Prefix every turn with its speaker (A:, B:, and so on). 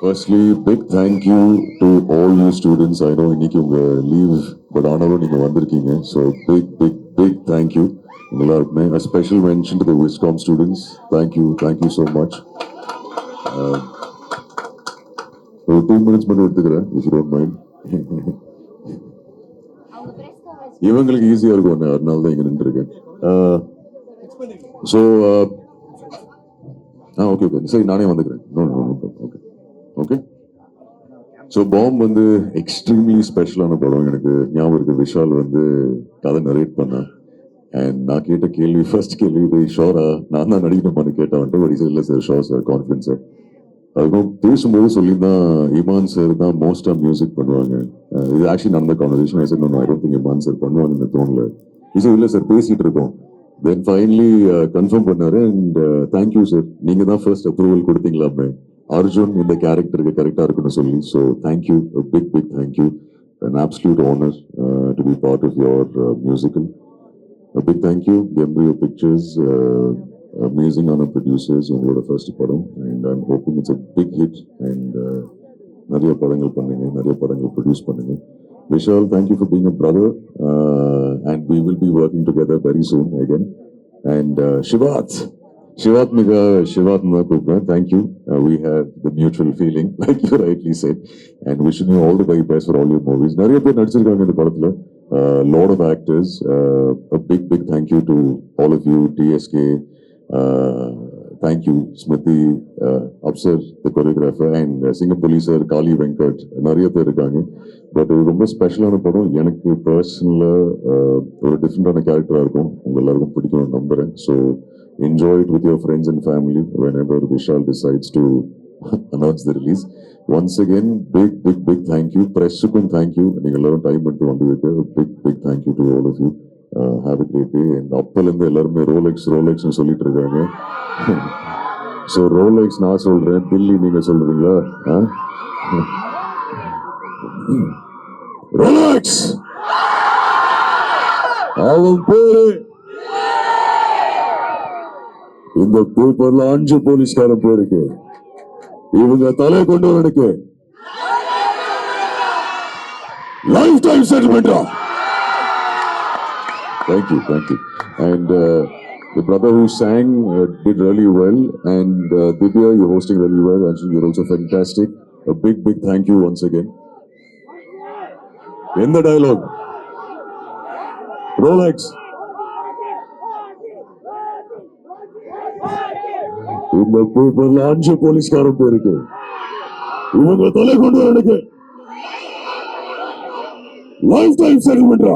A: Firstly, big thank you to all you students. I know இன்னைக்கு உங்க leave, but ஆனாலும் நீங்க வந்திருக்கீங்க. So big thank you. எல்லாருக்குமே a special mention to the Wiscom students. Thank you so much. ஒரு 2 minutes மட்டும் எடுத்துக்கிறேன், if you don't mind. இவங்களுக்கு ஈஸியா இருக்கும், அதனால தான் இங்க நின்று இருக்கேன். ஸோ ஓகே சரி, நானே வந்துக்கிறேன். Okay okay. ஸோ பாம் வந்து எக்ஸ்ட்ரீம்லி ஸ்பெஷலான படம். எனக்கு ஞாபகம் இருக்கு, விஷால் வந்து கதை நரேட் பண்ணேன். அண்ட் நான் கேட்ட கேள்வி, ஃபர்ஸ்ட் கேள்வி, ஷோரா நான் தான் நடிக்கணுமான்னு கேட்டேன். பட் இஸ் இல்லை sir, show sir, confidence sir. அதுக்கும் பேசும்போது சொல்லியிருந்தான் இமான் சார் தான் மோஸ்டா மியூசிக் பண்ணுவாங்க. இது ஆக்சுவலி நடந்த conversation. I said no, I don't think Imman sir பண்ணுவாங்கன்னு தோணல. இது இல்லை சார், பேசிட்டு இருக்கோம். தென் ஃபைனலி கன்ஃபார்ம் பண்ணாரு. அண்ட் தேங்க்யூ சார், நீங்க தான் ஃபர்ஸ்ட் அப்ரூவல் கொடுத்தீங்களாமே அர்ஜுன் இந்த கேரக்டருக்கு கரெக்டா இருக்குன்னு சொல்லி. So thank you, big thank you. an absolute honor to be part of your musical. A big thank you, Embryo Pictures, amazing honor producers, உங்களோட ஃபர்ஸ்ட் படம். And I'm hoping it's a big hit. And நிறைய படங்கள் பண்ணுங்க, நிறைய படங்கள் produce பண்ணுங்க. Vishal, thank you for being a brother, and we will be working together very soon again. And Shivat Miga, Shivat Nakupra, thank you. We have the mutual feeling, like you rightly said, and wishing you all the very best for all your movies. Nariya pe nadichirukanga indha padathula, lot of actors. A big thank you to all of you, TSK. Thank you, Smriti, Upsir, the choreographer, and Singapore sir, Kali Venkat. Nariya pe irukanga. But இது ரொம்ப ஸ்பெஷலான படம். எனக்கு பர்சனலாக ஒரு டிஃப்ரெண்டான கேரக்டராக இருக்கும். உங்க எல்லாருக்கும் பிடிக்கும்னு நம்புறேன். So enjoy it with your friends and family whenever Vishal decides to announce the release. Once again, big thank you. Pressukkum thank you. நீங்க எல்லாரும் டைம் எடுத்து வந்ததுக்கு big thank you to all of you. Have a great day. And அப்பலேருந்து எல்லாருமே ரோலெக்ஸ்னு சொல்லிட்டு இருக்காங்க. So Rolex நான் சொல்றேன், தில்லி நீங்க சொல்றீங்களா? ரோலெக்ஸ் அவன் பேரு இந்த பேப்பர்ல 5 போலீஸ்காரன் பேருக்கு. இவங்க தலை கொண்டு வரனுக்கு லைஃப் டைம் செட்டில்மெண்டா. Thank you. And the brother who sang did really well. And Divya, you're hosting really well. Actually, you're also fantastic. A big thank you once again. In the dialogue, Rolex. இந்த பேப்பர்ல 5 போலீஸ்காரன் பேருக்கு. இவங்க தலை கொண்டு வரனுக்கு lifetime செட்டில்மெண்டா.